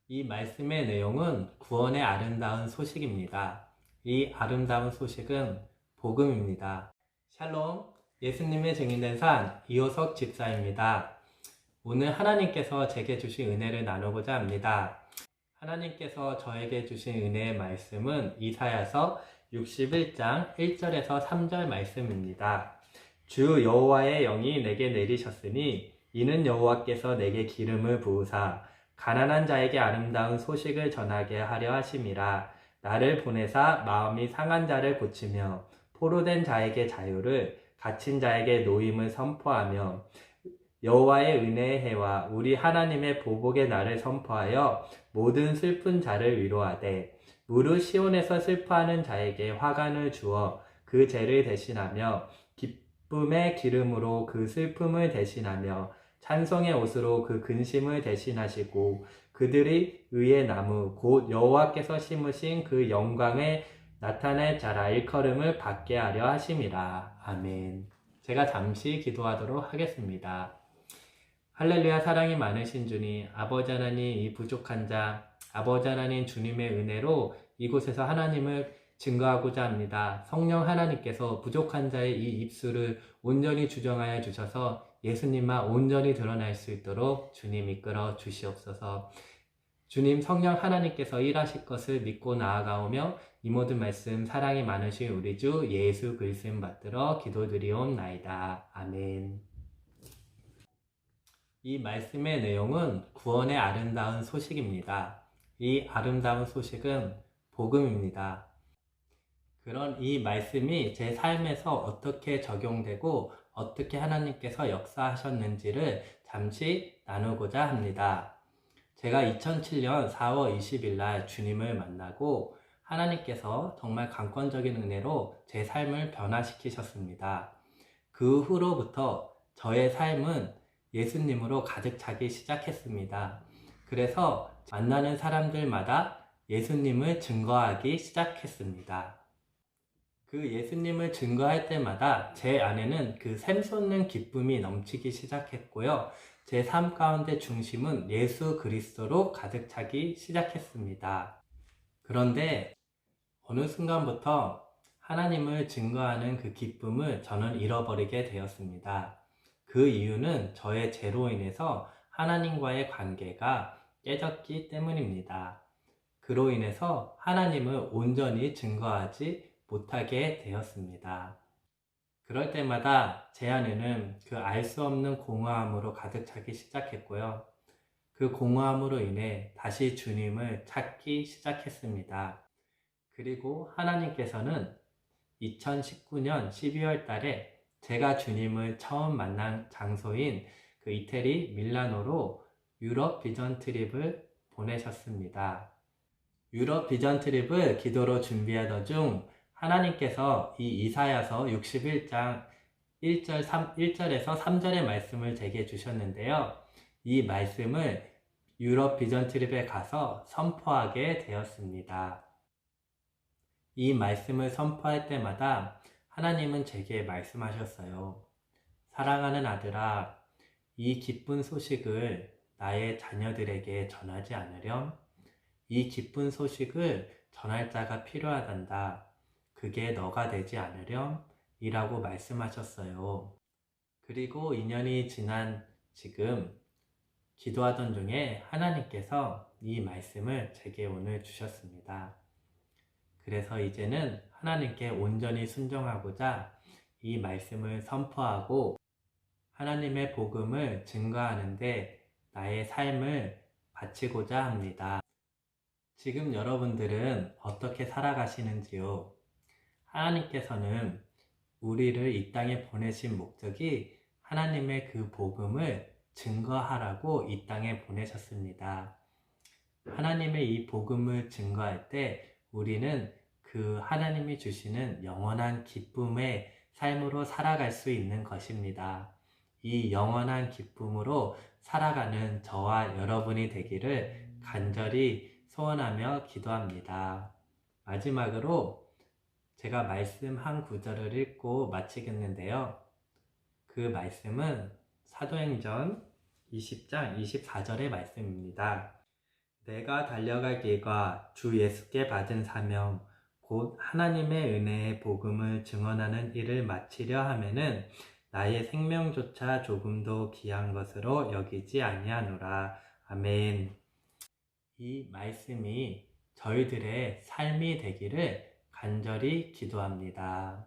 이 말씀의 내용은 구원의 아름다운 소식입니다. 이 아름다운 소식은 복음입니다. 샬롬, 예수님의 증인된 산 이호석 집사입니다. 오늘 하나님께서 제게 주신 은혜를 나누고자 합니다. 하나님께서 저에게 주신 은혜의 말씀은 이사야서 61장 1절에서 3절 말씀입니다. 주 여호와의 영이 내게 내리셨으니 이는 여호와께서 내게 기름을 부으사 가난한 자에게 아름다운 소식을 전하게 하려 하심이라. 나를 보내사 마음이 상한 자를 고치며 포로된 자에게 자유를, 갇힌 자에게 노임을 선포하며 여호와의 은혜의 해와 우리 하나님의 보복의 날을 선포하여 모든 슬픈 자를 위로하되 무릇 시온에서 슬퍼하는 자에게 화관을 주어 그 죄를 대신하며 기쁨의 기름으로 그 슬픔을 대신하며 찬송의 옷으로 그 근심을 대신하시고 그들이 의의 나무 곧 여호와께서 심으신 그 영광에 나타낼 자라 일컬음을 받게 하려 하심이라. 아멘. 제가 잠시 기도하도록 하겠습니다. 할렐루야. 사랑이 많으신 주님, 아버지 하나님, 이 부족한 자, 아버지 하나님 주님의 은혜로 이곳에서 하나님을 증거하고자 합니다. 성령 하나님께서 부족한 자의 이 입술을 온전히 주정하여 주셔서 예수님만 온전히 드러날 수 있도록 주님 이끌어 주시옵소서. 주님, 성령 하나님께서 일하실 것을 믿고 나아가오며 이 모든 말씀 사랑이 많으신 우리 주 예수 그리스도 받들어 기도드리옵나이다. 아멘. 이 말씀의 내용은 구원의 아름다운 소식입니다. 이 아름다운 소식은 복음입니다. 그런 이 말씀이 제 삶에서 어떻게 적용되고 어떻게 하나님께서 역사하셨는지를 잠시 나누고자 합니다. 제가 2007년 4월 20일 날 주님을 만나고 하나님께서 정말 강권적인 은혜로 제 삶을 변화시키셨습니다. 그 후로부터 저의 삶은 예수님으로 가득 차기 시작했습니다. 그래서 만나는 사람들마다 예수님을 증거하기 시작했습니다. 그 예수님을 증거할 때마다 제 안에는 그 샘솟는 기쁨이 넘치기 시작했고요. 제 삶 가운데 중심은 예수 그리스도로 가득 차기 시작했습니다. 그런데 어느 순간부터 하나님을 증거하는 그 기쁨을 저는 잃어버리게 되었습니다. 그 이유는 저의 죄로 인해서 하나님과의 관계가 깨졌기 때문입니다. 그로 인해서 하나님을 온전히 증거하지 못하게 되었습니다. 그럴 때마다 제 안에는 그 알 수 없는 공허함으로 가득 차기 시작했고요. 그 공허함으로 인해 다시 주님을 찾기 시작했습니다. 그리고 하나님께서는 2019년 12월 달에 제가 주님을 처음 만난 장소인 그 이태리 밀라노로 유럽 비전 트립을 보내셨습니다. 유럽 비전 트립을 기도로 준비하던 중 하나님께서 이 이사야서 61장 1절에서 3절의 말씀을 제게 주셨는데요. 이 말씀을 유럽 비전 트립에 가서 선포하게 되었습니다. 이 말씀을 선포할 때마다 하나님은 제게 말씀하셨어요. 사랑하는 아들아, 이 기쁜 소식을 나의 자녀들에게 전하지 않으렴? 이 기쁜 소식을 전할 자가 필요하단다. 그게 너가 되지 않으렴? 이라고 말씀하셨어요. 그리고 2년이 지난 지금 기도하던 중에 하나님께서 이 말씀을 제게 오늘 주셨습니다. 그래서 이제는 하나님께 온전히 순종하고자 이 말씀을 선포하고 하나님의 복음을 증거하는데 나의 삶을 바치고자 합니다. 지금 여러분들은 어떻게 살아가시는지요? 하나님께서는 우리를 이 땅에 보내신 목적이 하나님의 그 복음을 증거하라고 이 땅에 보내셨습니다. 하나님의 이 복음을 증거할 때 우리는 그 하나님이 주시는 영원한 기쁨의 삶으로 살아갈 수 있는 것입니다. 이 영원한 기쁨으로 살아가는 저와 여러분이 되기를 간절히 소원하며 기도합니다. 마지막으로 제가 말씀 한 구절을 읽고 마치겠는데요. 그 말씀은 사도행전 20장 24절의 말씀입니다. 내가 달려갈 길과 주 예수께 받은 사명, 곧 하나님의 은혜의 복음을 증언하는 일을 마치려 하면은 나의 생명조차 조금도 귀한 것으로 여기지 아니하노라. 아멘. 이 말씀이 저희들의 삶이 되기를 간절히 기도합니다.